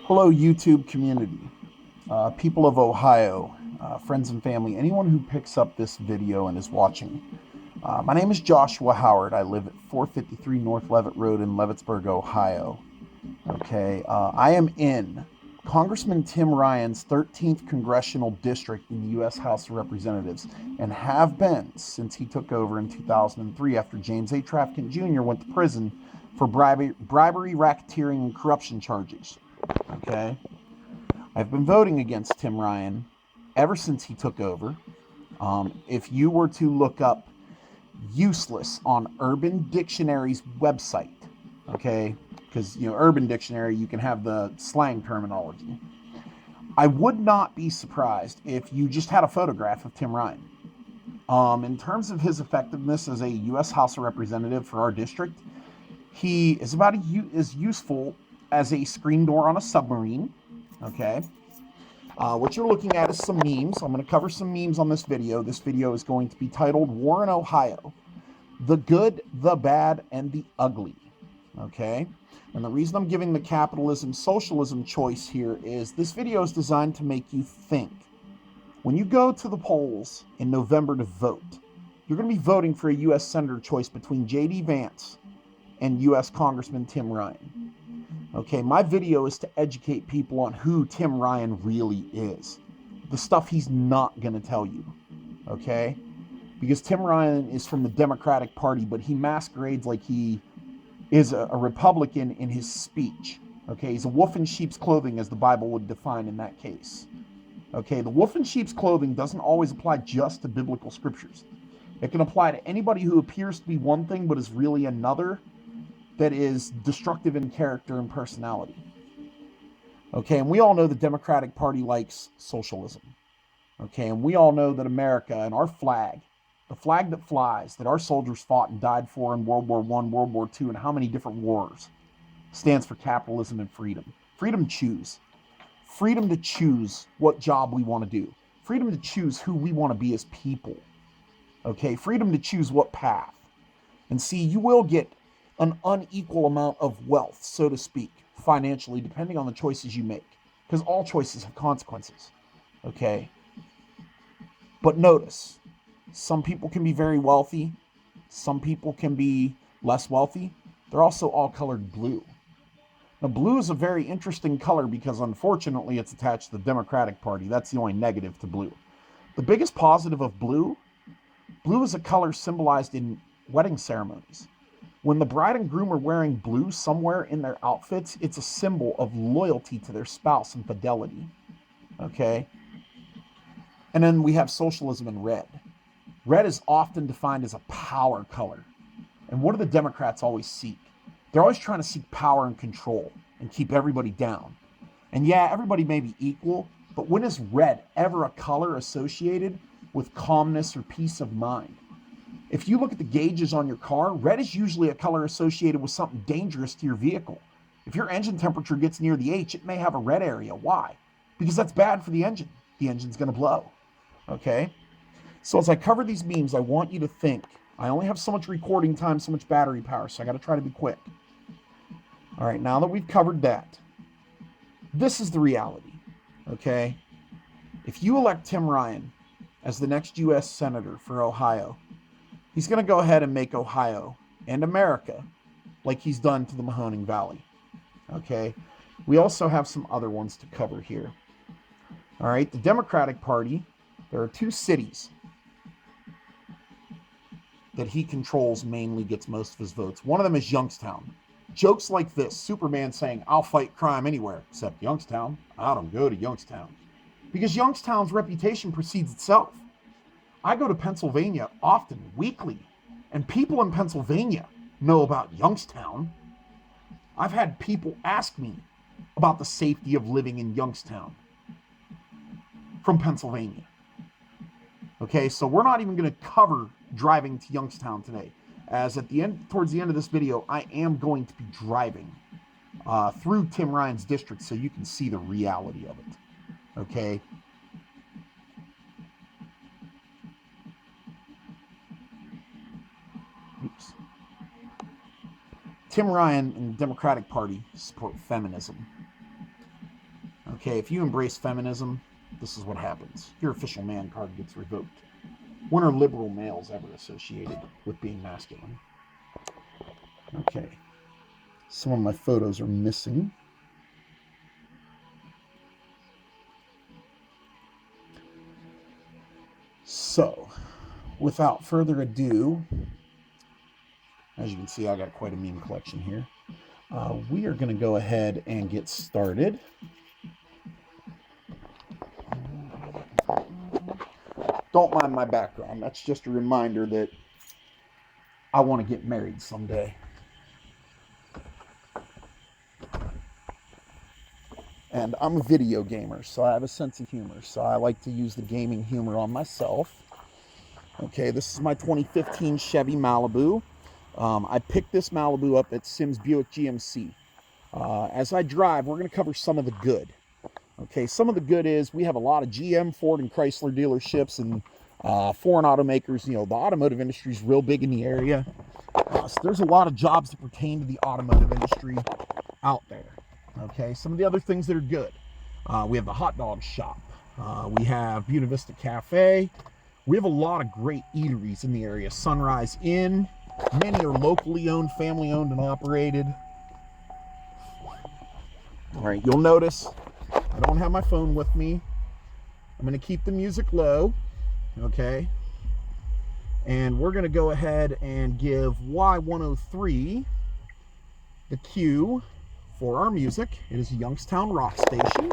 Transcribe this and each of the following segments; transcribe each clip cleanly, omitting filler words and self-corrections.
Hello, YouTube community, people of Ohio, friends and family, anyone who picks up this video and is watching. My name is Joshua Howard. I live at 453 North Levitt Road in Leavittsburg, Ohio. Okay, I am in Congressman Tim Ryan's 13th Congressional District in the U.S. House of Representatives and have been since he took over in 2003 after James A. Traficant Jr. went to prison for bribery, racketeering, and corruption charges. Okay, I've been voting against Tim Ryan ever since he took over. If you were to look up useless on Urban Dictionary's website, okay, because Urban Dictionary, you can have the slang terminology. I would not be surprised if you just had a photograph of Tim Ryan. In terms of his effectiveness as a U.S. House of Representative for our district, he is about as useful as a screen door on a submarine. Okay. What you're looking at is some memes. I'm going to cover some memes on this video. This video is going to be titled War in Ohio: The Good, the Bad, and the Ugly. Okay? And the reason I'm giving the capitalism socialism choice here is this video is designed to make you think. When you go to the polls in November to vote, you're going to be voting for a U.S. Senator choice between J.D. Vance and U.S. Congressman Tim Ryan. Okay, my video is to educate people on who Tim Ryan really is. The stuff he's not going to tell you. Okay? Because Tim Ryan is from the Democratic Party, but he masquerades like he is a Republican in his speech. Okay, he's a wolf in sheep's clothing, as the Bible would define in that case. Okay, the wolf in sheep's clothing doesn't always apply just to biblical scriptures. It can apply to anybody who appears to be one thing but is really another, that is destructive in character and personality. Okay, and we all know the Democratic Party likes socialism. Okay, and we all know that America and our flag, the flag that flies, that our soldiers fought and died for in World War I, World War II, and how many different wars, stands for capitalism and freedom. Freedom to choose. Freedom to choose what job we want to do. Freedom to choose who we want to be as people. Okay, freedom to choose what path. And see, you will get an unequal amount of wealth, so to speak, financially, depending on the choices you make. Because all choices have consequences. Okay? But notice, some people can be very wealthy. Some people can be less wealthy. They're also all colored blue. Now, blue is a very interesting color because, unfortunately, it's attached to the Democratic Party. That's the only negative to blue. The biggest positive of blue is a color symbolized in wedding ceremonies. When the bride and groom are wearing blue somewhere in their outfits, it's a symbol of loyalty to their spouse and fidelity. Okay? And then we have socialism in red. Red is often defined as a power color. And what do the Democrats always seek? They're always trying to seek power and control and keep everybody down. And yeah, everybody may be equal, but when is red ever a color associated with calmness or peace of mind? If you look at the gauges on your car, red is usually a color associated with something dangerous to your vehicle. If your engine temperature gets near the H, it may have a red area. Why? Because that's bad for the engine. The engine's going to blow. Okay? So as I cover these memes, I want you to think. I only have so much recording time, so much battery power, so I got to try to be quick. All right, now that we've covered that, this is the reality. Okay? If you elect Tim Ryan as the next U.S. Senator for Ohio, he's going to go ahead and make Ohio and America like he's done to the Mahoning Valley. Okay? We also have some other ones to cover here. All right? The Democratic Party, there are two cities that he controls, mainly gets most of his votes. One of them is Youngstown. Jokes like this, Superman saying, "I'll fight crime anywhere except Youngstown. I don't go to Youngstown." Because Youngstown's reputation precedes itself. I go to Pennsylvania often, weekly, and people in Pennsylvania know about Youngstown. I've had people ask me about the safety of living in Youngstown from Pennsylvania. Okay, so we're not even going to cover driving to Youngstown today, as towards the end of this video, I am going to be driving through Tim Ryan's district so you can see the reality of it. Okay? Oops. Tim Ryan and the Democratic Party support feminism. Okay, if you embrace feminism, this is what happens. Your official man card gets revoked. When are liberal males ever associated with being masculine? Okay, some of my photos are missing. So, without further ado, as you can see, I got quite a meme collection here. We are going to go ahead and get started. Don't mind my background. That's just a reminder that I want to get married someday. And I'm a video gamer, so I have a sense of humor. So I like to use the gaming humor on myself. Okay, this is my 2015 Chevy Malibu. I picked this Malibu up at Sims Buick GMC. As I drive, we're going to cover some of the good. Okay, some of the good is we have a lot of GM, Ford, and Chrysler dealerships and foreign automakers. You know, the automotive industry is real big in the area. So there's a lot of jobs that pertain to the automotive industry out there. Okay, some of the other things that are good. We have the hot dog shop. We have Buena Vista Cafe. We have a lot of great eateries in the area. Sunrise Inn. Many are locally owned, family owned, and operated. All right, you'll notice I don't have my phone with me. I'm going to keep the music low, okay? And we're going to go ahead and give Y103 the cue for our music. It is a Youngstown rock station.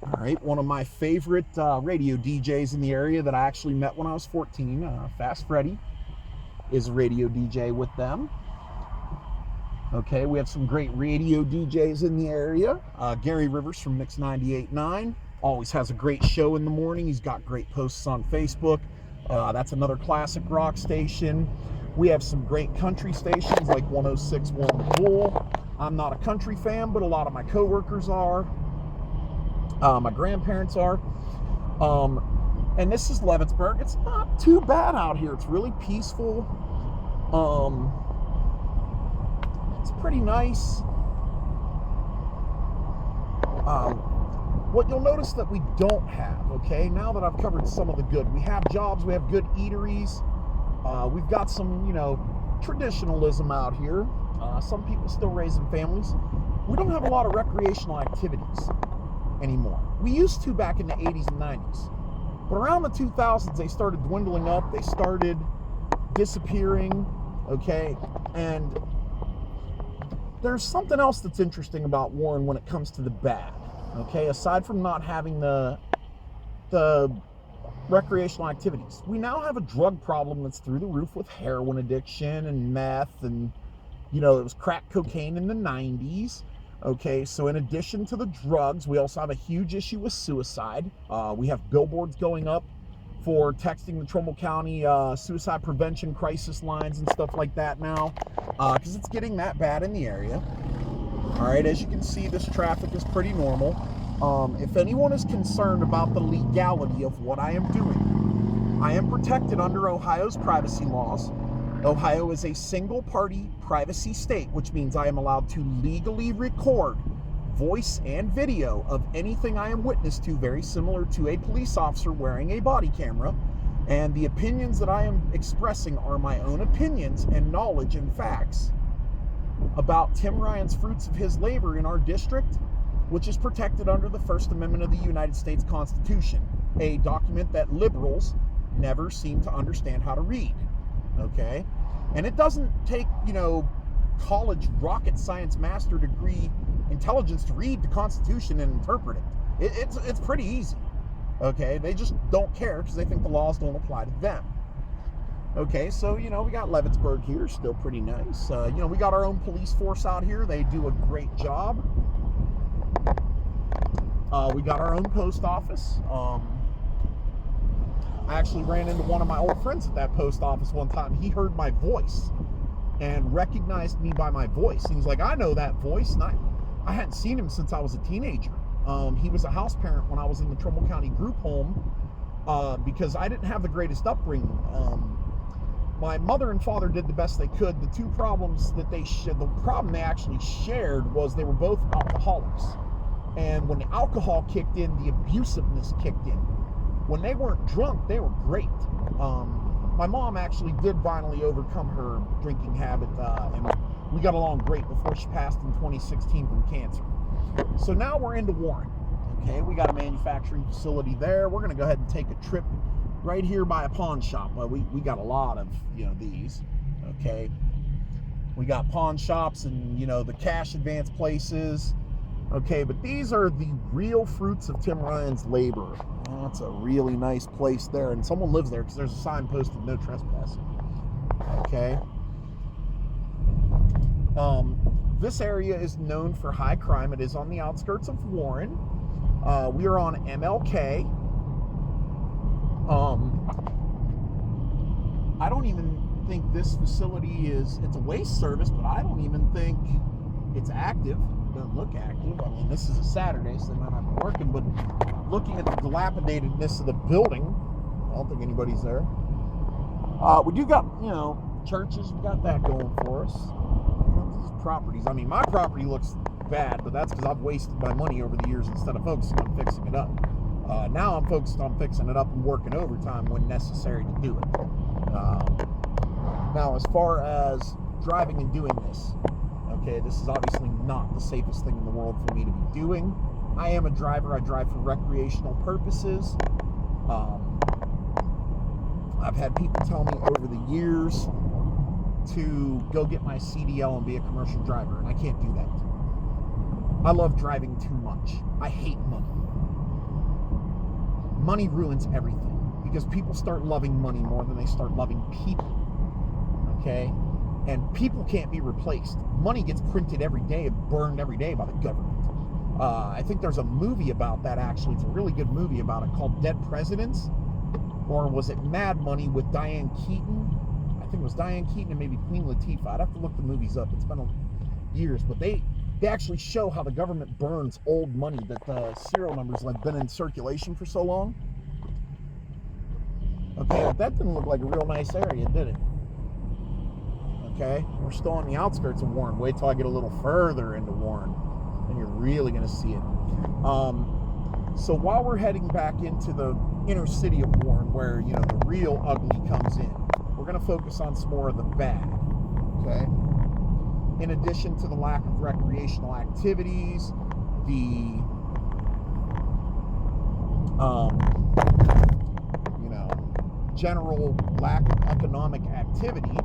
All right, one of my favorite radio DJs in the area that I actually met when I was 14, Fast Freddy, is a radio DJ with them. Okay, we have some great radio DJs in the area. Gary Rivers from Mix 98.9 always has a great show in the morning. He's got great posts on Facebook. That's another classic rock station. We have some great country stations like 106.1 The Bull. I'm not a country fan, but a lot of my coworkers are. My grandparents are. And this is Leavittsburg. It's not too bad out here. It's really peaceful. It's pretty nice. What you'll notice that we don't have, okay, now that I've covered some of the good, we have jobs, we have good eateries, we've got some, you know, traditionalism out here. Some people still raising families. We don't have a lot of recreational activities anymore. We used to back in the 80s and 90s. But around the 2000s, they started dwindling up. They started disappearing, okay? And there's something else that's interesting about Warren when it comes to the bad, okay? Aside from not having the recreational activities, we now have a drug problem that's through the roof with heroin addiction and meth and, you know, it was crack cocaine in the 90s. Okay, so in addition to the drugs, we also have a huge issue with suicide. We have billboards going up for texting the Trumbull County suicide prevention crisis lines and stuff like that now, because it's getting that bad in the area. All right, as you can see, this traffic is pretty normal. If anyone is concerned about the legality of what I am doing, I am protected under Ohio's privacy laws. Ohio is a single-party privacy state, which means I am allowed to legally record voice and video of anything I am witness to, very similar to a police officer wearing a body camera. And the opinions that I am expressing are my own opinions and knowledge and facts about Tim Ryan's fruits of his labor in our district, which is protected under the First Amendment of the United States Constitution, a document that liberals never seem to understand how to read. Okay, and it doesn't take, you know, college rocket science master degree intelligence to read the Constitution and interpret it. It's pretty easy. Okay, they just don't care because they think the laws don't apply to them. Okay, so, you know, we got Leavittsburg here, still pretty nice. You know, we got our own police force out here. They do a great job. We got our own post office. I actually ran into one of my old friends at that post office one time. He heard my voice and recognized me by my voice. And he's like, I know that voice. And I hadn't seen him since I was a teenager. He was a house parent when I was in the Trumbull County group home because I didn't have the greatest upbringing. My mother and father did the best they could. The two problems that the problem they actually shared was they were both alcoholics. And when the alcohol kicked in, the abusiveness kicked in. When they weren't drunk, they were great. My mom actually did finally overcome her drinking habit, and we got along great before she passed in 2016 from cancer. So now we're into Warren. Okay, we got a manufacturing facility there. We're going to go ahead and take a trip right here by a pawn shop. We got a lot of, these. Okay, we got pawn shops and, the cash advance places. Okay, but these are the real fruits of Tim Ryan's labor. That's a really nice place there, and someone lives there because there's a sign posted, no trespassing. Okay. This area is known for high crime. It is on the outskirts of Warren. We are on MLK. I don't even think this facility it's a waste service, but I don't even think it's active. It doesn't look active. I mean, this is a Saturday, so they might not be working, but looking at the dilapidatedness of the building, I don't think anybody's there. We do got, churches. We got that going for us. These properties. I mean, my property looks bad, but that's because I've wasted my money over the years instead of focusing on fixing it up. Now I'm focused on fixing it up and working overtime when necessary to do it. Now, as far as driving and doing this, okay, this is obviously not the safest thing in the world for me to be doing. I am a driver. I drive for recreational purposes. I've had people tell me over the years to go get my CDL and be a commercial driver, and I can't do that. I love driving too much. I hate money. Money ruins everything because people start loving money more than they start loving people. Okay? And people can't be replaced. Money gets printed every day and burned every day by the government. I think there's a movie about that, actually. It's a really good movie about it called Dead Presidents. Or was it Mad Money with Diane Keaton? I think it was Diane Keaton and maybe Queen Latifah. I'd have to look the movies up. It's been years. But they actually show how the government burns old money that the serial numbers have been in circulation for so long. Okay, that didn't look like a real nice area, did it? Okay, we're still on the outskirts of Warren. Wait till I get a little further into Warren, and you're really going to see it. So while we're heading back into the inner city of Warren, where the real ugly comes in, we're going to focus on some more of the bad. Okay. In addition to the lack of recreational activities, the general lack of economic activity.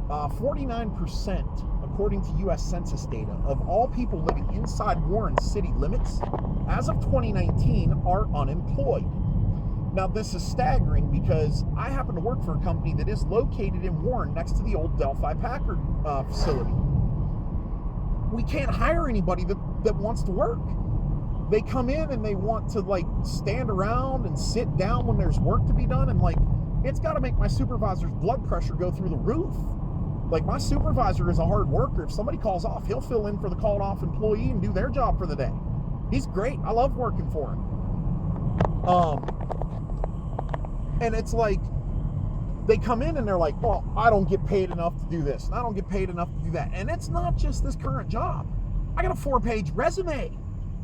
49%, according to U.S. Census data, of all people living inside Warren city limits, as of 2019, are unemployed. Now, this is staggering because I happen to work for a company that is located in Warren next to the old Delphi Packard facility. We can't hire anybody that wants to work. They come in and they want to stand around and sit down when there's work to be done, and it's got to make my supervisor's blood pressure go through the roof. My supervisor is a hard worker. If somebody calls off, he'll fill in for the called off employee and do their job for the day. He's great. I love working for him. And it's they come in and they're like, well, I don't get paid enough to do this, and I don't get paid enough to do that. And it's not just this current job. I got a 4-page resume.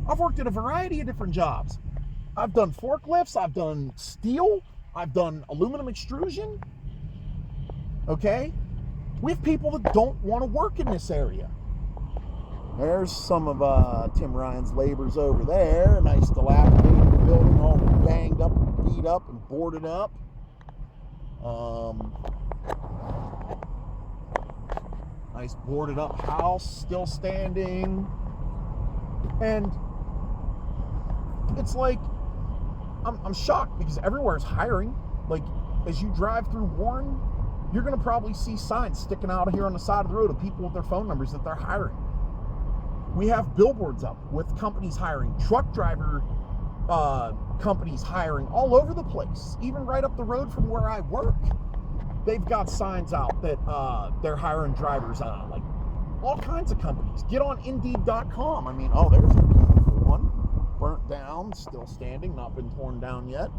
I've worked at a variety of different jobs. I've done forklifts. I've done steel. I've done aluminum extrusion. Okay? We have people that don't want to work in this area. There's some of Tim Ryan's labors over there. A nice dilapidated building, all banged up, beat up, and boarded up. Nice boarded up house, still standing. And it's I'm shocked because everywhere is hiring. As you drive through Warren, you're going to probably see signs sticking out here on the side of the road of people with their phone numbers that they're hiring. We have billboards up with companies hiring, truck driver companies hiring all over the place, even right up the road from where I work. They've got signs out that they're hiring drivers on, all kinds of companies. Get on Indeed.com. There's a beautiful one. Burnt down, still standing, not been torn down yet.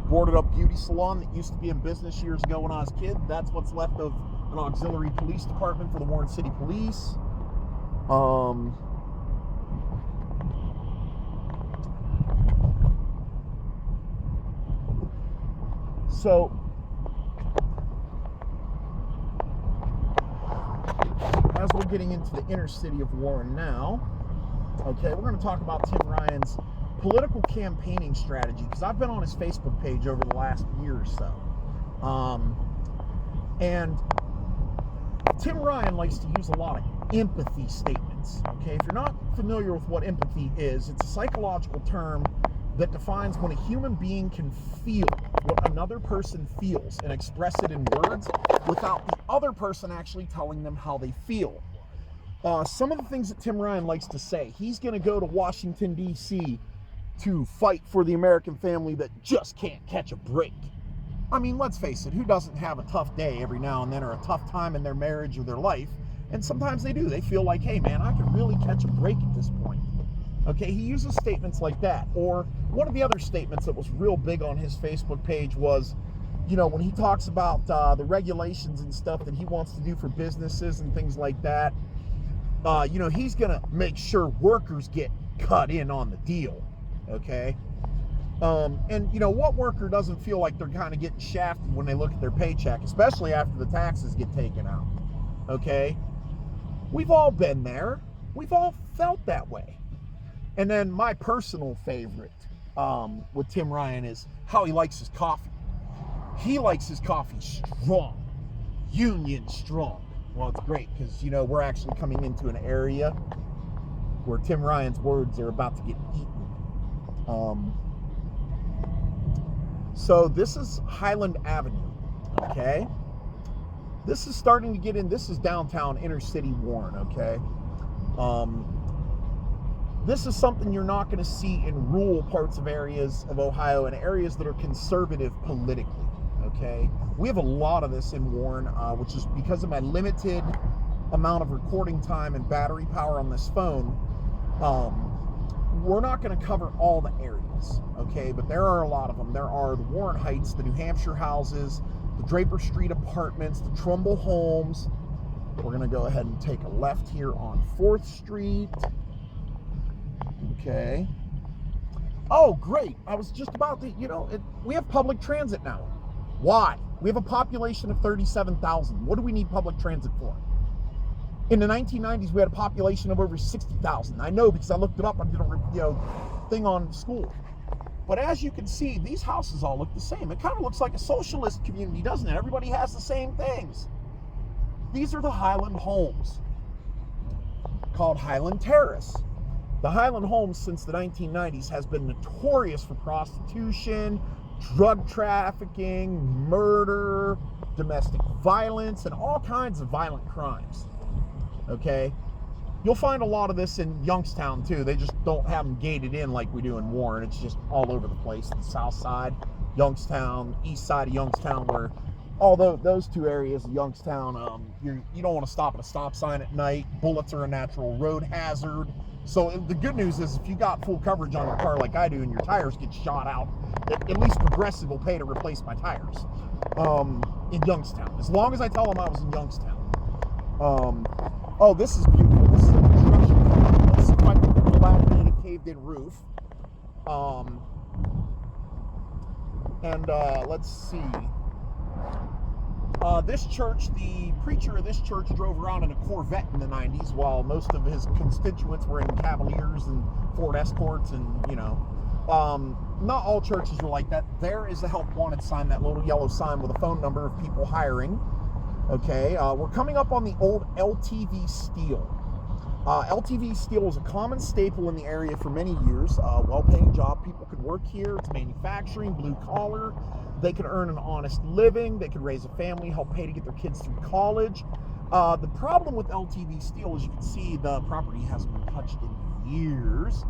Boarded up beauty salon that used to be in business years ago when I was a kid. That's what's left of an auxiliary police department for the Warren City Police. So as we're getting into the inner city of Warren now, okay, we're going to talk about Tim Ryan's political campaigning strategy, because I've been on his Facebook page over the last year or so. And Tim Ryan likes to use a lot of empathy statements. Okay, if you're not familiar with what empathy is, it's a psychological term that defines when a human being can feel what another person feels and express it in words without the other person actually telling them how they feel. Some of the things that Tim Ryan likes to say: he's going to go to Washington, D.C. to fight for the American family that just can't catch a break. I mean, let's face it, who doesn't have a tough day every now and then, or a tough time in their marriage or their life? And sometimes they do. They feel like, hey man, I could really catch a break at this point. Okay, he uses statements like that. Or one of the other statements that was real big on his Facebook page was, you know, when he talks about the regulations and stuff that he wants to do for businesses and things like that, you know, he's going to make sure workers get cut in on the deal. Okay. And you know, what worker doesn't feel like they're kind of getting shafted when they look at their paycheck, especially after the taxes get taken out? Okay. We've all been there. We've all felt that way. And then my personal favorite with Tim Ryan is how he likes his coffee. He likes his coffee strong, union strong. Well, it's great because, you know, we're actually coming into an area where Tim Ryan's words are about to get eaten. So this is Highland Avenue, okay? This is starting to get in. This is downtown inner city Warren, okay? This is something you're not going to see in rural parts of areas of Ohio and areas that are conservative politically, okay? We have a lot of this in Warren, which is because of my limited amount of recording time and battery power on this phone. We're not going to cover all the areas, okay? But there are a lot of them. There are the Warren Heights, the New Hampshire houses, the Draper Street apartments, the Trumbull homes. We're going to go ahead and take a left here on 4th Street. Okay. Oh, great. I was just about to, you know, we have public transit now. Why? We have a population of 37,000. What do we need public transit for? In the 1990s, we had a population of over 60,000. I know because I looked it up. I did a thing on school. But as you can see, these houses all look the same. It kind of looks like a socialist community, doesn't it? Everybody has the same things. These are the Highland homes, called Highland Terrace. The Highland homes since the 1990s has been notorious for prostitution, drug trafficking, murder, domestic violence, and all kinds of violent crimes. Okay, you'll find a lot of this in Youngstown too. They just don't have them gated in like we do in Warren. It's just all over the place. The south side, Youngstown, east side of Youngstown, where although those two areas of Youngstown, you don't want to stop at a stop sign at night. Bullets are a natural road hazard. So the good news is if you got full coverage on your car like I do and your tires get shot out, at least Progressive will pay to replace my tires in Youngstown. As long as I tell them I was in Youngstown. Oh, this is beautiful. This is a construction company. This is quite a dilapidated, caved-in roof. Let's see. This church, the preacher of this church drove around in a Corvette in the 90s, while most of his constituents were in Cavaliers and Ford Escorts, and, you know, not all churches are like that. There is a help wanted sign, that little yellow sign with a phone number of people hiring. Okay, we're coming up on the old LTV Steel. LTV Steel is a common staple in the area for many years. Well-paying job. People could work here. It's manufacturing, blue collar. They could earn an honest living. They could raise a family, help pay to get their kids through college. The problem with LTV Steel, as you can see, the property hasn't been touched in years.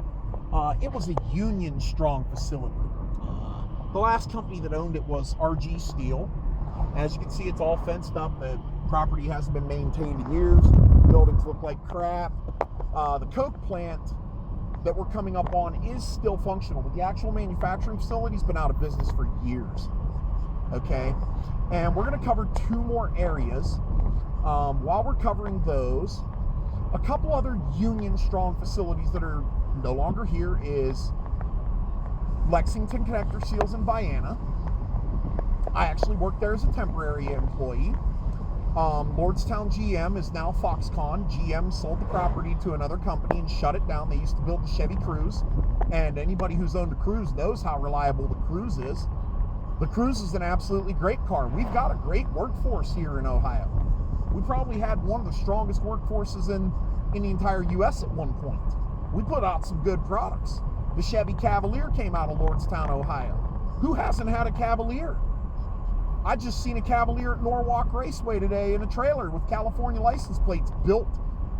It was a union-strong facility. The last company that owned it was RG Steel. As you can see, it's all fenced up. The property hasn't been maintained in years. Buildings look like crap. The Coke plant that we're coming up on is still functional, but the actual manufacturing facility's been out of business for years. Okay, and we're going to cover two more areas. While we're covering those, a couple other union strong facilities that are no longer here is Lexington Connector Seals in Vienna. I actually worked there as a temporary employee. Lordstown GM is now Foxconn. GM sold the property to another company and shut it down. They used to build the Chevy Cruze, and anybody who's owned a Cruze knows how reliable the Cruze is. The Cruze is an absolutely great car. We've got a great workforce here in Ohio. We probably had one of the strongest workforces in the entire U.S. at one point. We put out some good products. The Chevy Cavalier came out of Lordstown, Ohio. Who hasn't had a Cavalier? I just seen a Cavalier at Norwalk Raceway today in a trailer with California license plates, built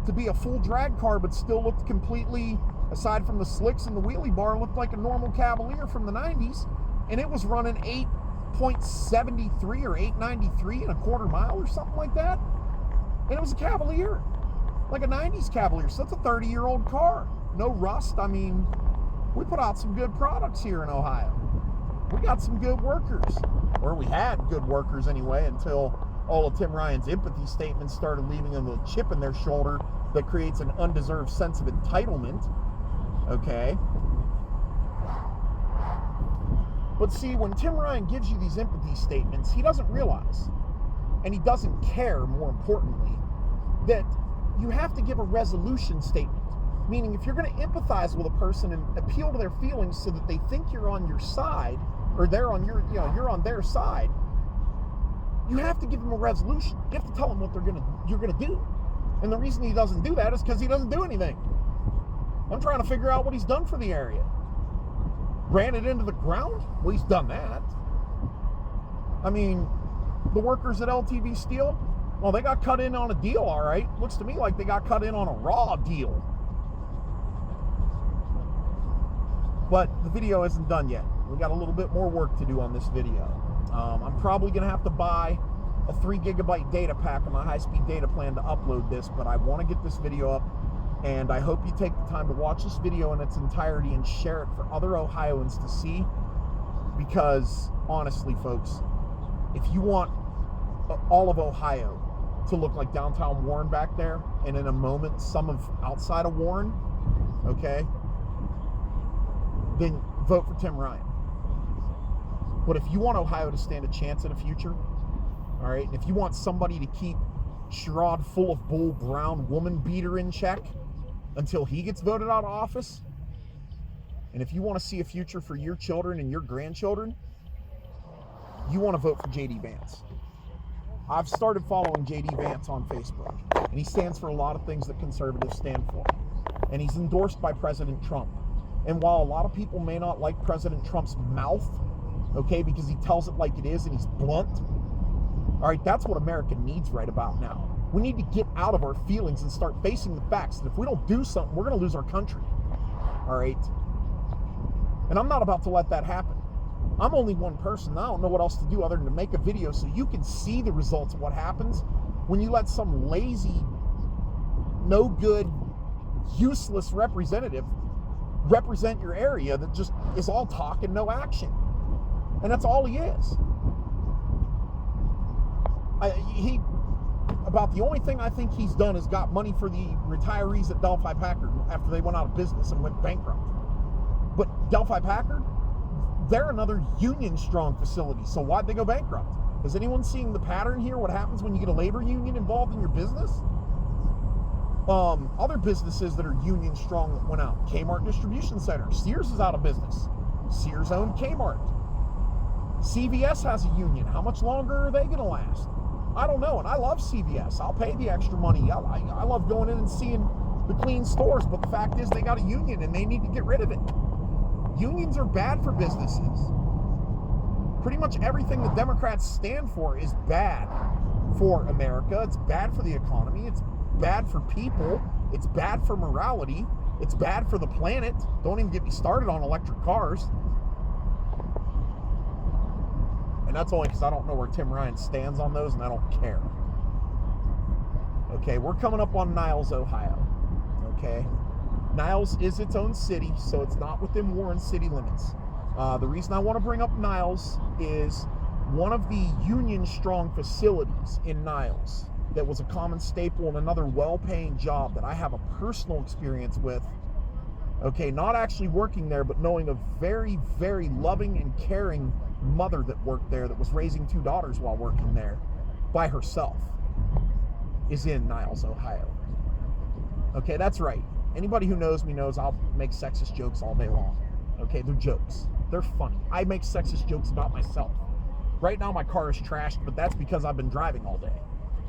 to be a full drag car, but still looked completely, aside from the slicks and the wheelie bar, looked like a normal Cavalier from the 90s. And it was running 8.73 or 893 in a quarter mile or something like that. And it was a Cavalier, like a 90s Cavalier. So that's a 30-year-old car. No rust. I mean, we put out some good products here in Ohio. We got some good workers, or we had good workers anyway, until all of Tim Ryan's empathy statements started leaving them a chip in their shoulder that creates an undeserved sense of entitlement. Okay? But see, when Tim Ryan gives you these empathy statements, he doesn't realize, and he doesn't care, more importantly, that you have to give a resolution statement. Meaning, if you're going to empathize with a person and appeal to their feelings so that they think you're on your side, or they're on your, you're on their side, you have to give them a resolution. You have to tell them what you're gonna do. And the reason he doesn't do that is because he doesn't do anything. I'm trying to figure out what he's done for the area. Ran it into the ground? Well, he's done that. I mean, the workers at LTV Steel, well, they got cut in on a deal, all right. Looks to me like they got cut in on a raw deal. But the video isn't done yet. We got a little bit more work to do on this video. I'm probably going to have to buy a 3 gigabyte data pack on my high-speed data plan to upload this, but I want to get this video up, and I hope you take the time to watch this video in its entirety and share it for other Ohioans to see, because honestly, folks, if you want all of Ohio to look like downtown Warren back there, and in a moment some of outside of Warren, okay, then vote for Tim Ryan. But if you want Ohio to stand a chance in the future, all right, and if you want somebody to keep Sherrod full of bull brown woman beater in check until he gets voted out of office, and if you want to see a future for your children and your grandchildren, you want to vote for J.D. Vance. I've started following J.D. Vance on Facebook, and he stands for a lot of things that conservatives stand for. And he's endorsed by President Trump. And while a lot of people may not like President Trump's mouth, okay, because he tells it like it is and he's blunt, all right, that's what America needs right about now. We need to get out of our feelings and start facing the facts that if we don't do something, we're going to lose our country, all right? And I'm not about to let that happen. I'm only one person. I don't know what else to do other than to make a video so you can see the results of what happens when you let some lazy, no good, useless representative represent your area that just is all talk and no action. And that's all he is. About the only thing I think he's done is got money for the retirees at Delphi Packard after they went out of business and went bankrupt. But Delphi Packard, they're another union strong facility. So why'd they go bankrupt? Is anyone seeing the pattern here? What happens when you get a labor union involved in your business? Other businesses that are union strong that went out. Kmart Distribution Center. Sears is out of business. Sears owned Kmart. CVS has a union. How much longer are they going to last? I don't know, and I love CVS. I'll pay the extra money. I love going in and seeing the clean stores, but the fact is they got a union and they need to get rid of it. Unions are bad for businesses. Pretty much everything the Democrats stand for is bad for America. It's bad for the economy. It's bad for people. It's bad for morality. It's bad for the planet. Don't even get me started on electric cars. And that's only because I don't know where Tim Ryan stands on those, and I don't care. Okay, we're coming up on Niles, Ohio. Okay, Niles is its own city, so it's not within Warren city limits. The reason I want to bring up Niles is one of the union-strong facilities in Niles that was a common staple and another well-paying job that I have a personal experience with Okay, not actually working there, but knowing a very, very loving and caring mother that worked there, that was raising 2 daughters while working there by herself, is in Niles, Ohio. Okay, that's right. Anybody who knows me knows I'll make sexist jokes all day long. Okay, they're jokes. They're funny. I make sexist jokes about myself. Right now my car is trashed, but that's because I've been driving all day.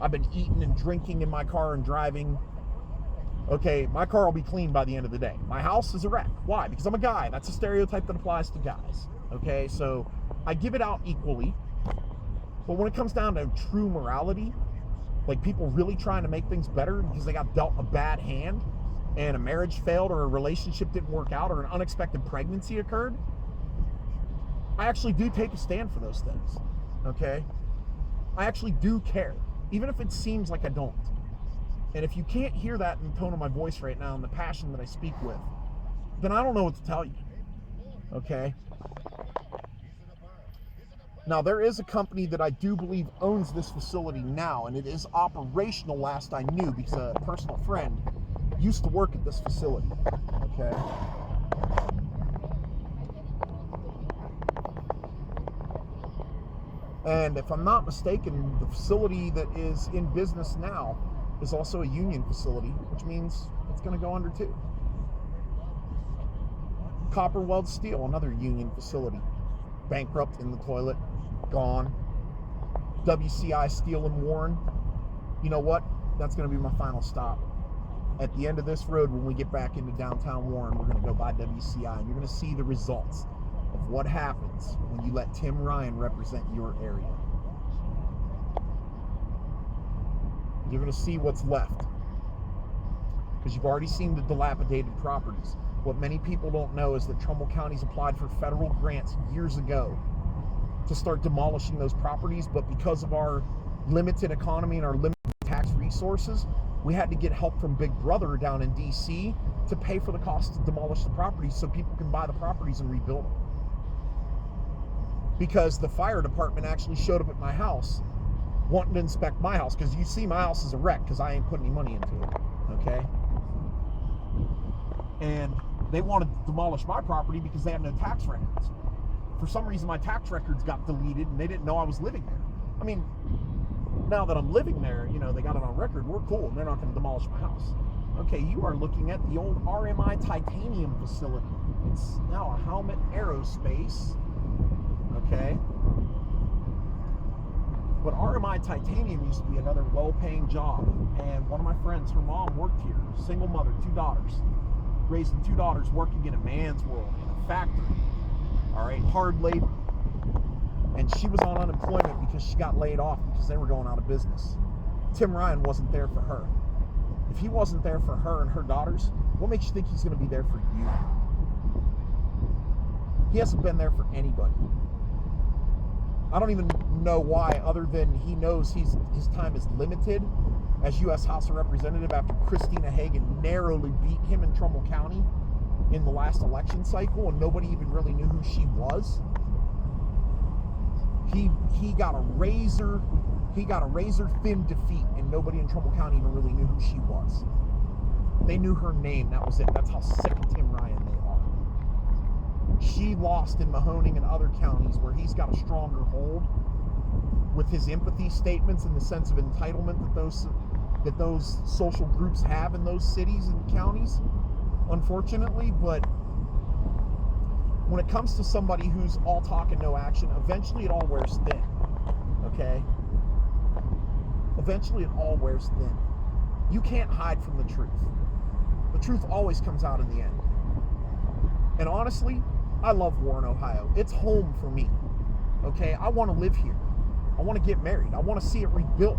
I've been eating and drinking in my car and driving. Okay, my car will be clean by the end of the day. My house is a wreck. Why? Because I'm a guy. That's a stereotype that applies to guys. Okay, so I give it out equally. But when it comes down to true morality, like people really trying to make things better because they got dealt a bad hand and a marriage failed or a relationship didn't work out or an unexpected pregnancy occurred, I actually do take a stand for those things. Okay? I actually do care, even if it seems like I don't. And if you can't hear that in the tone of my voice right now and the passion that I speak with, then I don't know what to tell you. Okay? Now, there is a company that I do believe owns this facility now, and it is operational last I knew because a personal friend used to work at this facility. Okay? And if I'm not mistaken, the facility that is in business now is also a union facility, which means it's going to go under too. Copper Weld Steel, another union facility. Bankrupt, in the toilet, gone. WCI Steel and Warren. You know what? That's going to be my final stop. At the end of this road, when we get back into downtown Warren, we're going to go by WCI, and you're going to see the results of what happens when you let Tim Ryan represent your area. You're going to see what's left, because you've already seen the dilapidated properties. What many people don't know is that Trumbull County's applied for federal grants years ago to start demolishing those properties, but because of our limited economy and our limited tax resources, we had to get help from Big Brother down in DC to pay for the cost to demolish the properties so people can buy the properties and rebuild them. Because the fire department actually showed up at my house wanting to inspect my house, because you see my house is a wreck because I ain't putting any money into it. Okay? And they wanted to demolish my property because they had no tax records. For some reason, my tax records got deleted and they didn't know I was living there. I mean, now that I'm living there, you know, they got it on record, we're cool, and they're not going to demolish my house. Okay, you are looking at the old RMI Titanium facility. It's now a Helmet Aerospace. Okay? But RMI Titanium used to be another well-paying job. And one of my friends, her mom worked here, single mother, 2 daughters. Raising 2 daughters, working in a man's world, in a factory. All right, hard labor. And she was on unemployment because she got laid off because they were going out of business. Tim Ryan wasn't there for her. If he wasn't there for her and her daughters, what makes you think he's going to be there for you? He hasn't been there for anybody. I don't even know why, other than he knows his time is limited as U.S. House of Representative after Christina Hagan narrowly beat him in Trumbull County in the last election cycle, and nobody even really knew who she was. He got a razor thin defeat, and nobody in Trumbull County even really knew who she was. They knew her name, that was it. That's how sick of Tim Ryan they are. She lost in Mahoning and other counties where he's got a stronger hold with his empathy statements and the sense of entitlement that those social groups have in those cities and counties, unfortunately. But when it comes to somebody who's all talk and no action, eventually it all wears thin. Okay? Eventually it all wears thin. You can't hide from the truth. The truth always comes out in the end. And honestly, I love Warren, Ohio. It's home for me. Okay? I want to live here. I want to get married. I want to see it rebuilt.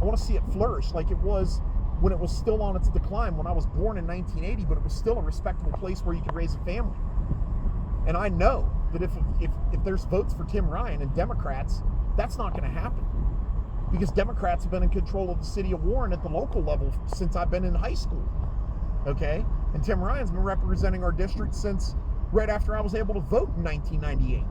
I want to see it flourish like it was when it was still on its decline when I was born in 1980, but it was still a respectable place where you could raise a family. And I know that if there's votes for Tim Ryan and Democrats, that's not going to happen. Because Democrats have been in control of the city of Warren at the local level since I've been in high school. Okay? And Tim Ryan's been representing our district since right after I was able to vote in 1998.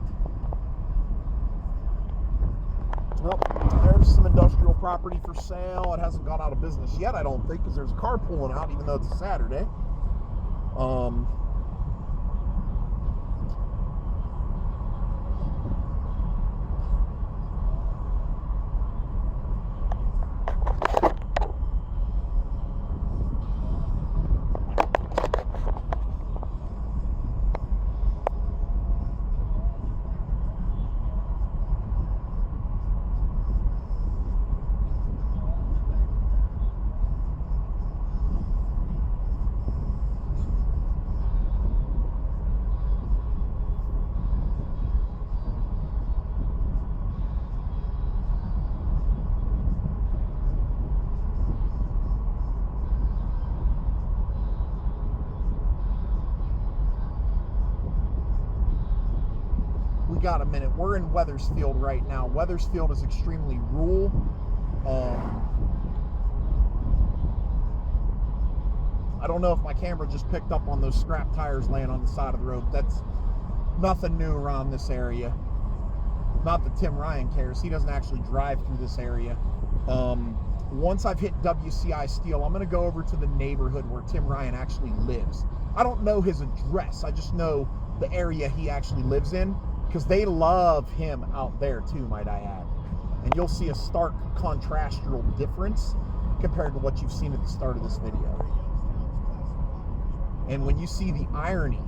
Well, there's some industrial property for sale. It hasn't gone out of business yet, I don't think, because there's a car pulling out, even though it's a Saturday. got a minute. We're in Wethersfield right now. Wethersfield is extremely rural. I don't know if my camera just picked up on those scrap tires laying on the side of the road. That's nothing new around this area. Not that Tim Ryan cares. He doesn't actually drive through this area. Once I've hit WCI Steel, I'm going to go over to the neighborhood where Tim Ryan actually lives. I don't know his address. I just know the area he actually lives in, because they love him out there too, might I add. And you'll see a stark contrastual difference compared to what you've seen at the start of this video. And when you see the irony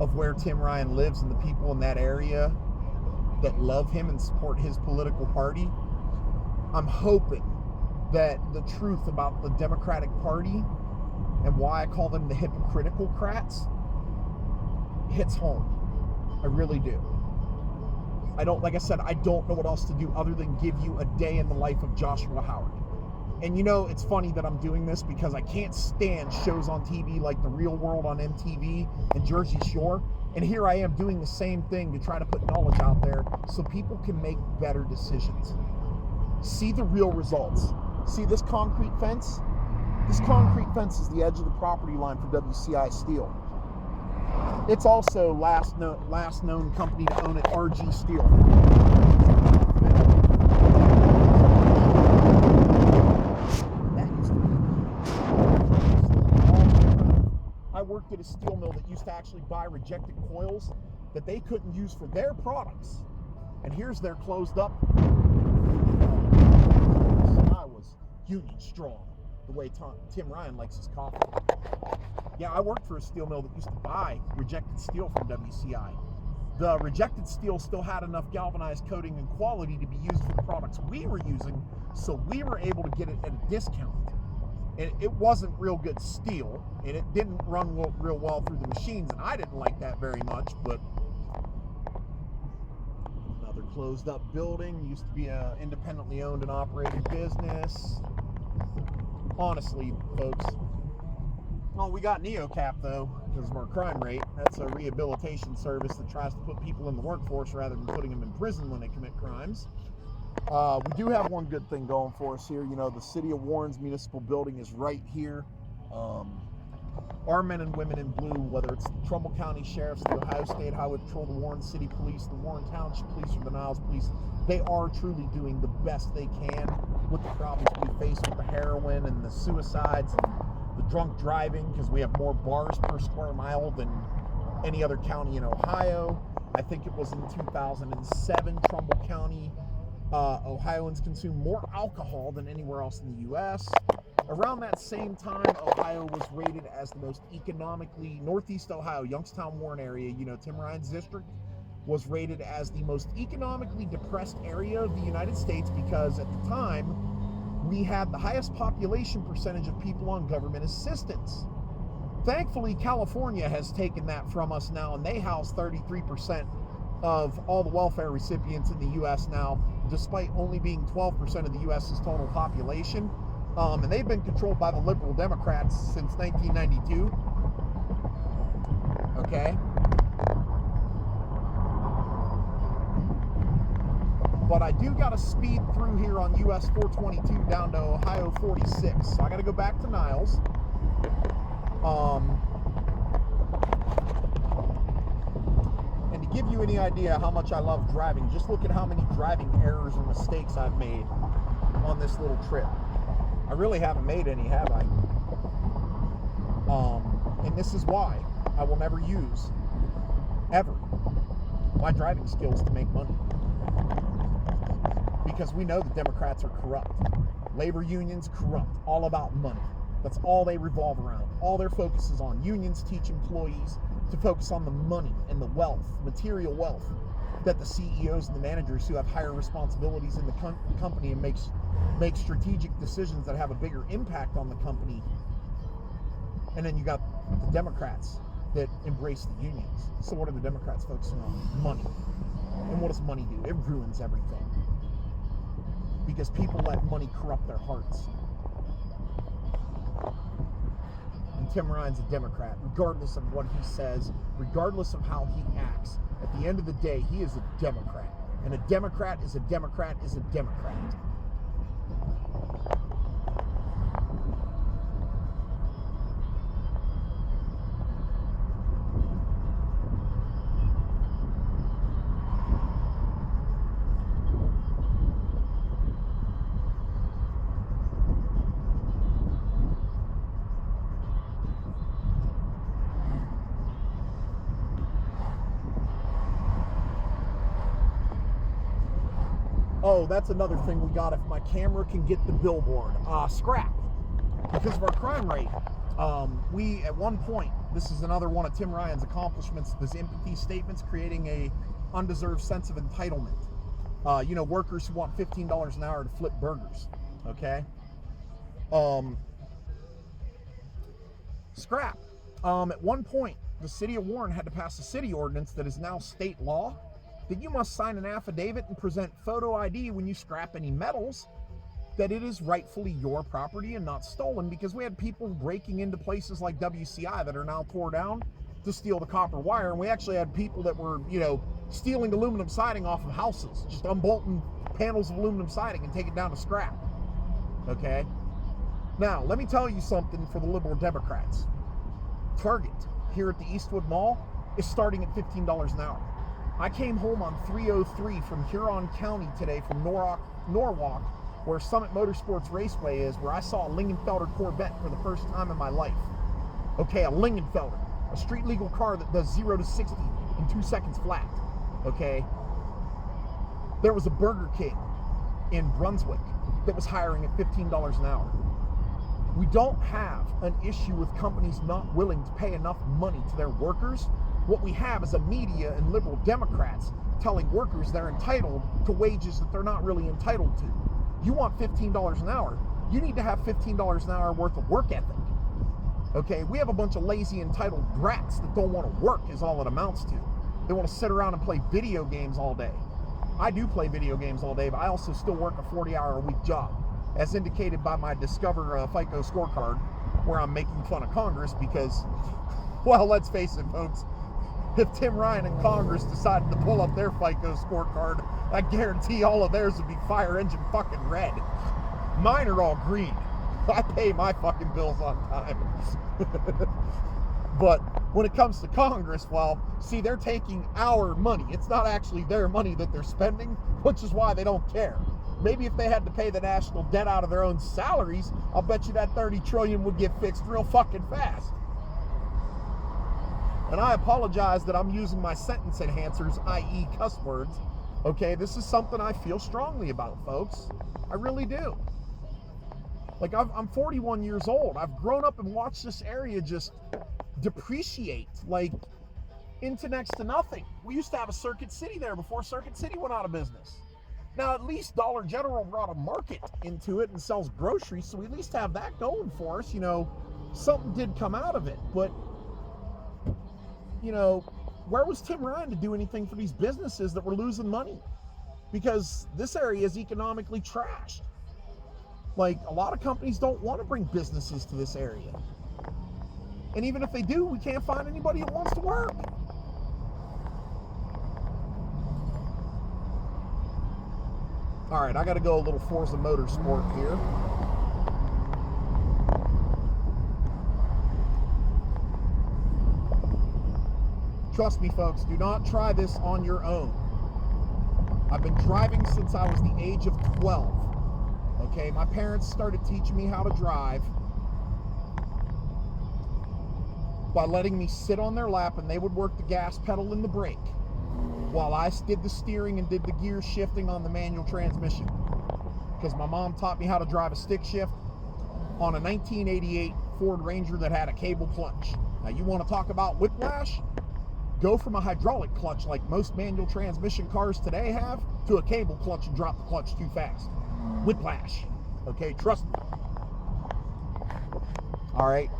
of where Tim Ryan lives and the people in that area that love him and support his political party, I'm hoping that the truth about the Democratic Party and why I call them the hypocritical crats hits home. I really do. Like I said, I don't know what else to do other than give you a day in the life of Joshua Howard. And you know, it's funny that I'm doing this because I can't stand shows on TV like The Real World on MTV and Jersey Shore. And here I am doing the same thing to try to put knowledge out there so people can make better decisions. See the real results. See this concrete fence? This concrete fence is the edge of the property line for WCI Steel. It's also last known company to own it, RG Steel. I worked at a steel mill that used to actually buy rejected coils that they couldn't use for their products. And here's their closed up. I was union strong, the way Tim Ryan likes his coffee. Yeah, I worked for a steel mill that used to buy rejected steel from WCI. The rejected steel still had enough galvanized coating and quality to be used for the products we were using, so we were able to get it at a discount. And it wasn't real good steel, and it didn't run real well through the machines, and I didn't like that very much. But another closed up building, used to be an independently owned and operated business. Honestly, folks, well, we got NeoCap though, because of our crime rate. That's a rehabilitation service that tries to put people in the workforce rather than putting them in prison when they commit crimes. We do have one good thing going for us here. You know, the City of Warren's municipal building is right here. Our men and women in blue, whether it's the Trumbull County Sheriffs, the Ohio State Highway Patrol, the Warren City Police, the Warren Township Police, or the Niles Police, they are truly doing the best they can with the problems we face with the heroin and the suicides and the drunk driving, because we have more bars per square mile than any other county in Ohio. I think it was in 2007, Trumbull County, Ohioans consume more alcohol than anywhere else in the U.S. Around that same time, Ohio was rated as the most economically, Northeast Ohio, Youngstown, Warren area, you know, Tim Ryan's district, was rated as the most economically depressed area of the United States because at the time, we had the highest population percentage of people on government assistance. Thankfully, California has taken that from us now, and they house 33% of all the welfare recipients in the U.S. now, despite only being 12% of the U.S.'s total population. And they've been controlled by the liberal Democrats since 1992. Okay? But I do got to speed through here on US 422 down to Ohio 46. So I got to go back to Niles. And to give you any idea how much I love driving, just look at how many driving errors and mistakes I've made on this little trip. I really haven't made any, have I? And this is why I will never use, ever, my driving skills to make money. Because we know the Democrats are corrupt. Labor unions, corrupt, all about money. That's all they revolve around. All their focus is on. Unions teach employees to focus on the money and the wealth, material wealth, that the CEOs and the managers who have higher responsibilities in the company and make strategic decisions that have a bigger impact on the company. And then you got the Democrats that embrace the unions. So what are the Democrats focusing on? Money. And what does money do? It ruins everything. Because people let money corrupt their hearts. And Tim Ryan's a Democrat, regardless of what he says, regardless of how he acts. At the end of the day, he is a Democrat. And a Democrat is a Democrat is a Democrat. Oh, that's another thing we got. If my camera can get the billboard, scrap. Because of our crime rate, we at one point, this is another one of Tim Ryan's accomplishments, this empathy statements, creating a undeserved sense of entitlement. You know, workers who want $15 an hour to flip burgers, okay? Scrap. At one point, the city of Warren had to pass a city ordinance that is now state law, that you must sign an affidavit and present photo ID when you scrap any metals, that it is rightfully your property and not stolen, because we had people breaking into places like WCI that are now tore down to steal the copper wire, and we actually had people that were, you know, stealing aluminum siding off of houses, just unbolting panels of aluminum siding and taking it down to scrap, okay? Now, let me tell you something for the liberal Democrats. Target here at the Eastwood Mall is starting at $15 an hour. I came home on 303 from Huron County today from Norwalk, where Summit Motorsports Raceway is, where I saw a Lingenfelder Corvette for the first time in my life. Okay, a Lingenfelder, a street legal car that does 0 to 60 in 2 seconds flat. Okay, there was a Burger King in Brunswick that was hiring at $15 an hour. We don't have an issue with companies not willing to pay enough money to their workers. What we have is a media and liberal Democrats telling workers they're entitled to wages that they're not really entitled to. You want $15 an hour, you need to have $15 an hour worth of work ethic. Okay, we have a bunch of lazy, entitled brats that don't want to work is all it amounts to. They want to sit around and play video games all day. I do play video games all day, but I also still work a 40-hour-a-week job, as indicated by my Discover FICO scorecard, where I'm making fun of Congress because, well, let's face it, folks, if Tim Ryan and Congress decided to pull up their FICO scorecard, I guarantee all of theirs would be fire engine fucking red. Mine are all green. I pay my fucking bills on time. But when it comes to Congress, well, see, they're taking our money. It's not actually their money that they're spending, which is why they don't care. Maybe if they had to pay the national debt out of their own salaries, I'll bet you that $30 trillion would get fixed real fucking fast. And I apologize that I'm using my sentence enhancers, i.e. cuss words. Okay, this is something I feel strongly about, folks. I really do. Like, I'm 41 years old. I've grown up and watched this area just depreciate, like, into next to nothing. We used to have a Circuit City there before Circuit City went out of business. Now, at least Dollar General brought a market into it and sells groceries, so we at least have that going for us. You know, something did come out of it. But, you know, where was Tim Ryan to do anything for these businesses that were losing money? Because this area is economically trashed. Like, a lot of companies don't want to bring businesses to this area. And even if they do, we can't find anybody that wants to work. All right, I got to go a little Forza Motorsport here. Trust me, folks, do not try this on your own. I've been driving since I was the age of 12. Okay, my parents started teaching me how to drive by letting me sit on their lap, and they would work the gas pedal and the brake while I did the steering and did the gear shifting on the manual transmission. Because my mom taught me how to drive a stick shift on a 1988 Ford Ranger that had a cable clutch. Now, you want to talk about whiplash? Go from a hydraulic clutch like most manual transmission cars today have to a cable clutch and drop the clutch too fast. Whiplash. Okay, trust me. All right.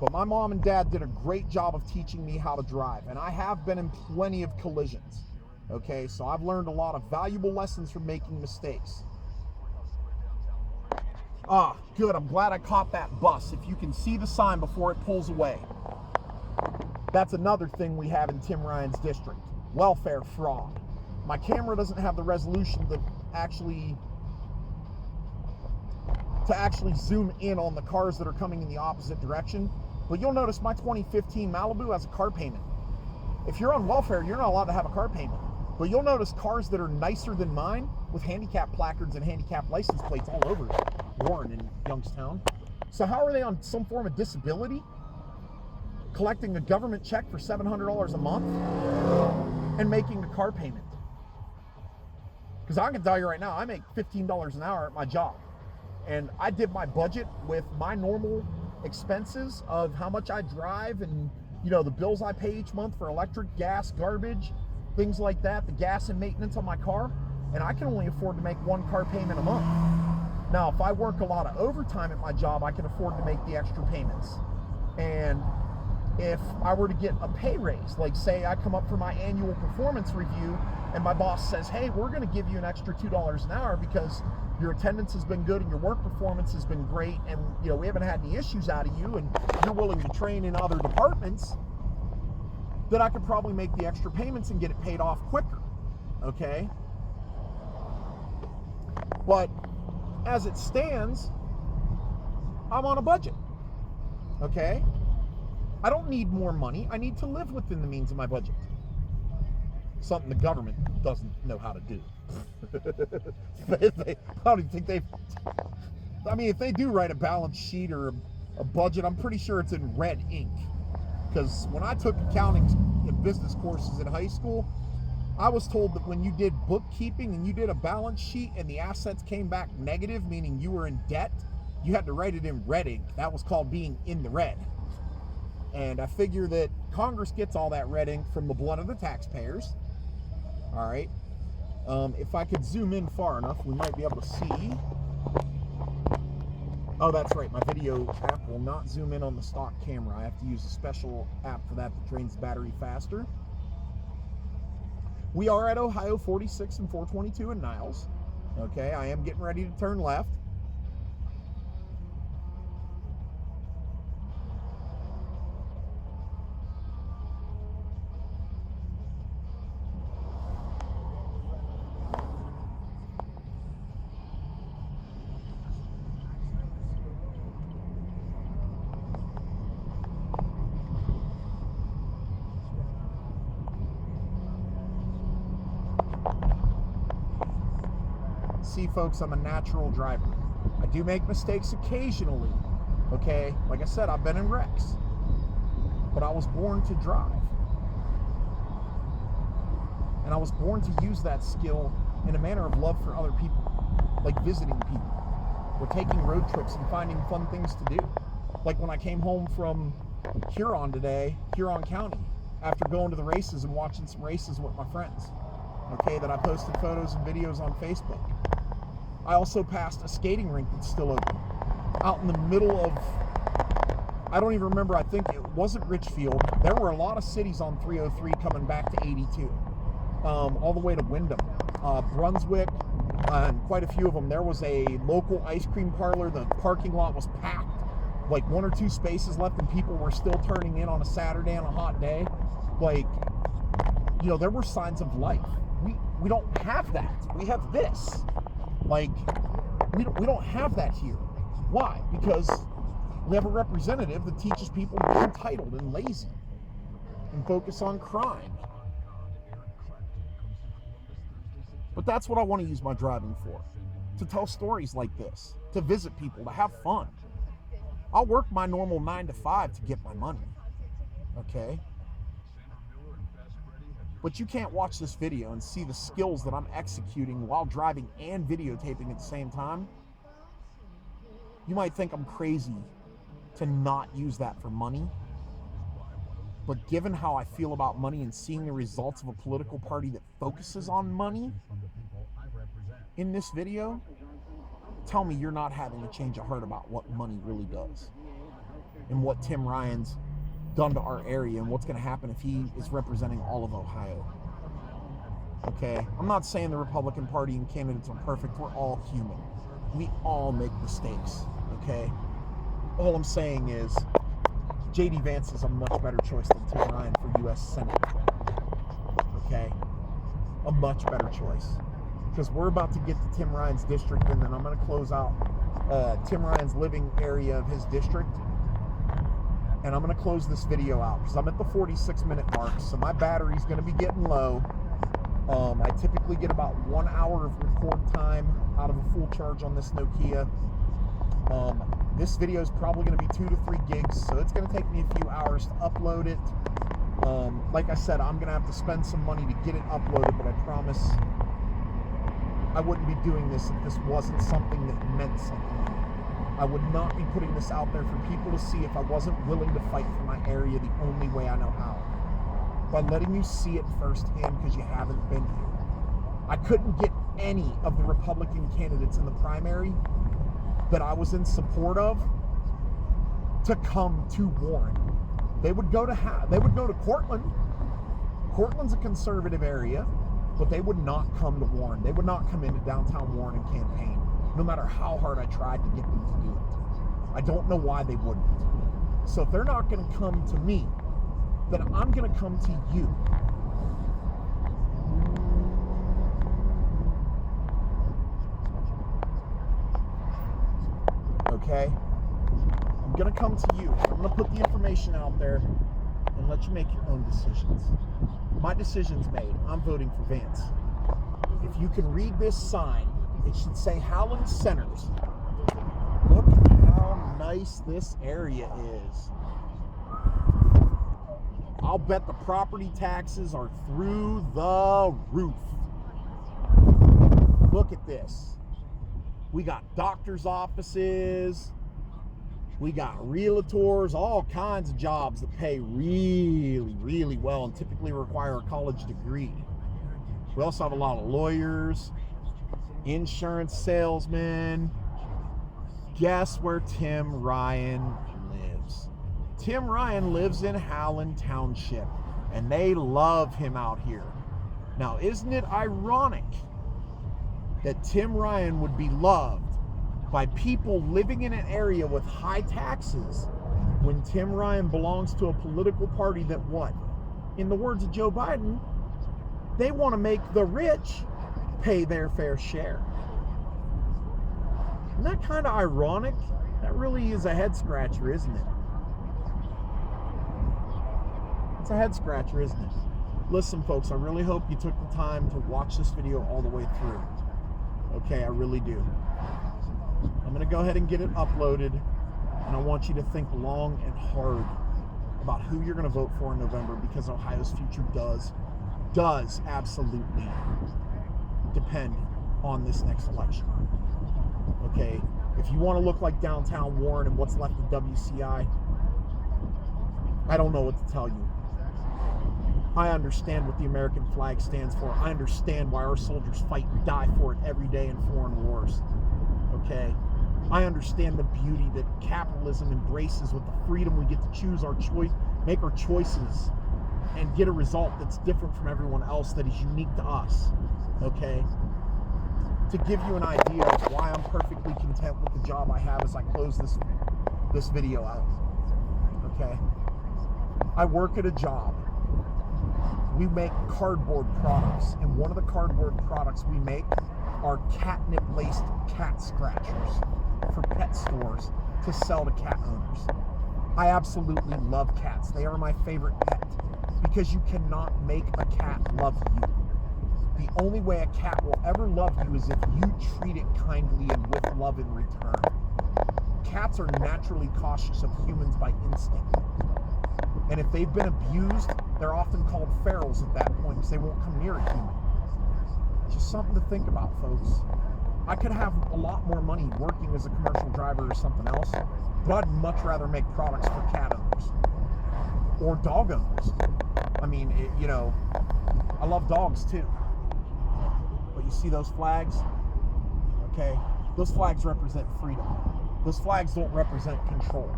But my mom and dad did a great job of teaching me how to drive, and I have been in plenty of collisions. Okay, so I've learned a lot of valuable lessons from making mistakes. Ah, good. I'm glad I caught that bus. If you can see the sign before it pulls away. That's another thing we have in Tim Ryan's district. Welfare fraud. My camera doesn't have the resolution to actually zoom in on the cars that are coming in the opposite direction. But you'll notice my 2015 Malibu has a car payment. If you're on welfare, you're not allowed to have a car payment. But you'll notice cars that are nicer than mine with handicap placards and handicap license plates all over Warren and Youngstown. So how are they on some form of disability? Collecting a government check for $700 a month and making a car payment. Because I can tell you right now, I make $15 an hour at my job. And I did my budget with my normal expenses of how much I drive and, you know, the bills I pay each month for electric, gas, garbage, things like that, the gas and maintenance on my car. And I can only afford to make one car payment a month. Now, if I work a lot of overtime at my job, I can afford to make the extra payments. And if I were to get a pay raise, like say I come up for my annual performance review and my boss says, hey, we're going to give you an extra $2 an hour because your attendance has been good and your work performance has been great, and you know we haven't had any issues out of you, and you're willing to train in other departments, then I could probably make the extra payments and get it paid off quicker. Okay? But as it stands, I'm on a budget. Okay? I don't need more money. I need to live within the means of my budget. Something the government doesn't know how to do. I don't even think they've... I mean, if they do write a balance sheet or a budget, I'm pretty sure it's in red ink. Because when I took accounting and business courses in high school, I was told that when you did bookkeeping and you did a balance sheet and the assets came back negative, meaning you were in debt, you had to write it in red ink. That was called being in the red. And I figure that Congress gets all that red ink from the blood of the taxpayers. All right. If I could zoom in far enough, we might be able to see. Oh, that's right. My video app will not zoom in on the stock camera. I have to use a special app for that drains the battery faster. We are at Ohio 46 and 422 in Niles. Okay, I am getting ready to turn left. See, folks, I'm a natural driver. I do make mistakes occasionally, okay? Like I said, I've been in wrecks, but I was born to drive. And I was born to use that skill in a manner of love for other people, like visiting people, or taking road trips and finding fun things to do. Like when I came home from Huron today, Huron County, after going to the races and watching some races with my friends, okay, that I posted photos and videos on Facebook. I also passed a skating rink that's still open, out in the middle of, I don't even remember, I think it wasn't Richfield. There were a lot of cities on 303 coming back to 82, all the way to Windham, Brunswick, and quite a few of them. There was a local ice cream parlor. The parking lot was packed, like 1 or 2 spaces left, and people were still turning in on a Saturday on a hot day. Like, you know, there were signs of life. We don't have that. We have this. Like, we don't have that here. Why? Because we have a representative that teaches people to be entitled and lazy and focus on crime. But that's what I want to use my driving for. To tell stories like this. To visit people. To have fun. I'll work my normal 9 to 5 to get my money. Okay? But you can't watch this video and see the skills that I'm executing while driving and videotaping at the same time. You might think I'm crazy to not use that for money. But given how I feel about money and seeing the results of a political party that focuses on money in this video, tell me you're not having a change of heart about what money really does and what Tim Ryan's done to our area and what's going to happen if he is representing all of Ohio. Okay, I'm not saying the Republican Party and candidates are perfect. We're all human. We all make mistakes, okay? All I'm saying is J.D. Vance is a much better choice than Tim Ryan for U.S. Senate, okay? A much better choice. Because we're about to get to Tim Ryan's district, and then I'm going to close out Tim Ryan's living area of his district. And I'm going to close this video out because I'm at the 46-minute mark, so my battery's going to be getting low. I typically get about 1 hour of record time out of a full charge on this Nokia. This video is probably going to be 2 to 3 gigs, so it's going to take me a few hours to upload it. Like I said, I'm going to have to spend some money to get it uploaded, but I promise I wouldn't be doing this if this wasn't something that meant something. I would not be putting this out there for people to see if I wasn't willing to fight for my area the only way I know how. By letting you see it firsthand because you haven't been here. I couldn't get any of the Republican candidates in the primary that I was in support of to come to Warren. They would go to Cortland. Cortland's a conservative area, but they would not come to Warren. They would not come into downtown Warren and campaign, no matter how hard I tried to get them to do it. I don't know why they wouldn't. So if they're not going to come to me, then I'm going to come to you. Okay? I'm going to come to you. I'm going to put the information out there and let you make your own decisions. My decision's made. I'm voting for Vance. If you can read this sign, it should say Howland Centers. Look how nice this area is. I'll bet the property taxes are through the roof. Look at this. We got doctor's offices. We got realtors, all kinds of jobs that pay really, really well and typically require a college degree. We also have a lot of lawyers, insurance salesmen. Guess where Tim Ryan lives? Tim Ryan lives in Howland Township, and they love him out here. Now, isn't it ironic that Tim Ryan would be loved by people living in an area with high taxes when Tim Ryan belongs to a political party that what? In the words of Joe Biden, they want to make the rich pay their fair share. Isn't that kind of ironic? That really is a head scratcher, isn't it? It's a head scratcher, isn't it? Listen, folks, I really hope you took the time to watch this video all the way through. Okay, I really do. I'm going to go ahead and get it uploaded, and I want you to think long and hard about who you're going to vote for in November, because Ohio's future does absolutely depend on this next election. Okay, if you want to look like downtown Warren and what's left of WCI, I don't know what to tell you. I understand what the American flag stands for. I understand why our soldiers fight and die for it every day in foreign wars. Okay? I understand the beauty that capitalism embraces with the freedom we get to choose our choice, make our choices, and get a result that's different from everyone else, that is unique to us. Okay? To give you an idea of why I'm perfectly content with the job I have as I close this video out. Okay? I work at a job. We make cardboard products, and one of the cardboard products we make are catnip-laced cat scratchers for pet stores to sell to cat owners. I absolutely love cats. They are my favorite pet because you cannot make a cat love you. The only way a cat will ever love you is if you treat it kindly and with love in return. Cats are naturally cautious of humans by instinct. And if they've been abused, they're often called ferals at that point because they won't come near a human. Just something to think about, folks. I could have a lot more money working as a commercial driver or something else, but I'd much rather make products for cat owners or dog owners. I mean, I love dogs too. But you see those flags? Okay? Those flags represent freedom. Those flags don't represent control.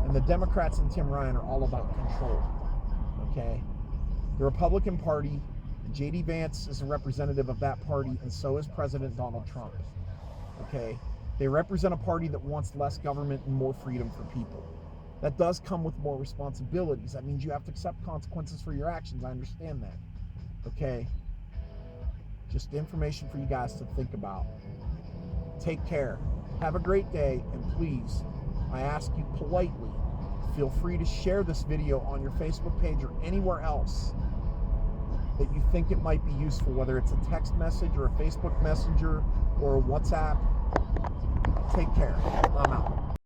And the Democrats and Tim Ryan are all about control. Okay? The Republican Party, J.D. Vance is a representative of that party, and so is President Donald Trump. Okay? They represent a party that wants less government and more freedom for people. That does come with more responsibilities. That means you have to accept consequences for your actions. I understand that. Okay? Just information for you guys to think about. Take care. Have a great day, and please, I ask you politely, feel free to share this video on your Facebook page or anywhere else that you think it might be useful, whether it's a text message or a Facebook Messenger or a WhatsApp. Take care. I'm out.